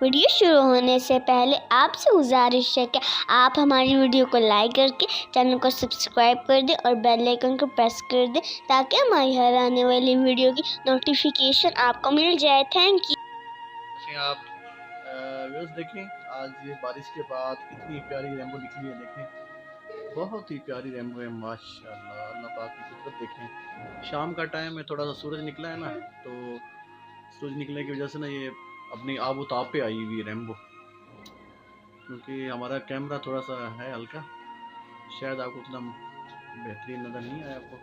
Video शुरू होने से पहले आपसे गुजारिश है कि आप हमारी वीडियो को लाइक करके चैनल को सब्सक्राइब कर दें और बेल आइकन को प्रेस कर दें ताकि हमारी हर आने वाली वीडियो की नोटिफिकेशन आपको मिल जाए। Thank you. आप व्यूज़ देखें, आज ये बारिश के बाद कितनी प्यारी रेनबो निकली है। देखें, बहुत ही प्यारी रेनबो है माशाल्लाह। अल्लाह पाक की कुदरत देखें। शाम का टाइम है, थोड़ा सा सूरज निकला है ना, तो सूरज निकलने की वजह से ना ये अपनी आबोताब पे आई हुई रेनबो। क्योंकि हमारा कैमरा थोड़ा सा है हल्का, शायद आपको उतना बेहतरीन नज़र नहीं आया आपको,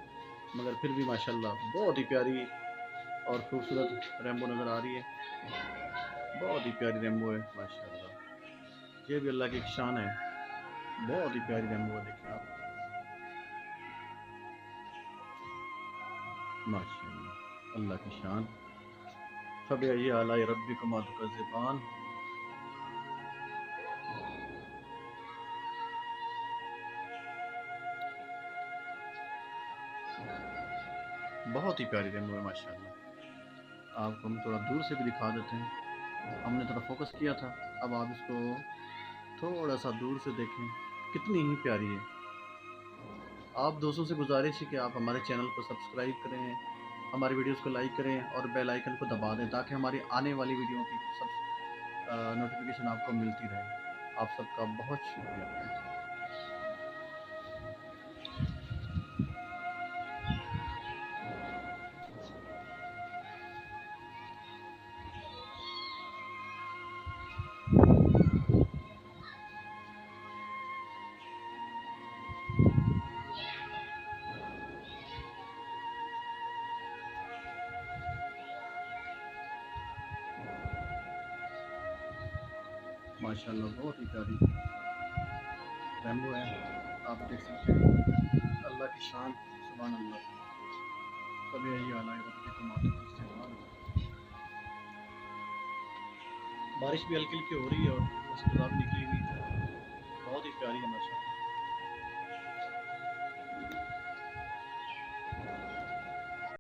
मगर फिर भी माशाल्लाह बहुत ही प्यारी और खूबसूरत रेनबो नज़र आ रही है। बहुत ही प्यारी रेनबो है माशाल्लाह। ये भी अल्लाह की शान है, बहुत ही प्यारी रेनबो है। देखें आप माशाल्लाह, अल्लाह की शान। फबिअय्यि आलाइ रब्बिकुमा तुकज़्ज़िबान। बहुत ही प्यारी रेनबो है माशाल्लाह। आपको हम थोड़ा दूर से भी दिखा देते हैं, हमने थोड़ा फोकस किया था, अब आप इसको थोड़ा सा दूर से देखें, कितनी ही प्यारी है। आप दोस्तों से गुजारिश है कि आप हमारे चैनल को सब्सक्राइब करें, हमारी वीडियोस को लाइक करें और बेल आइकन को दबा दें ताकि हमारी आने वाली वीडियो की सब नोटिफिकेशन आपको मिलती रहे। आप सबका बहुत शुक्रिया। माशाल्लाह बहुत ही प्यारी रेनबो है, आप देख सकते हैं। अल्लाह की शान, सुभान अल्लाह। फबिअय्यि आलाइ रब्बिकुमा तुकज़्ज़िबान। बारिश भी हल्की हल्की हो रही है और उसके बाद निकली हुई, बहुत ही प्यारी है माशाल्लाह।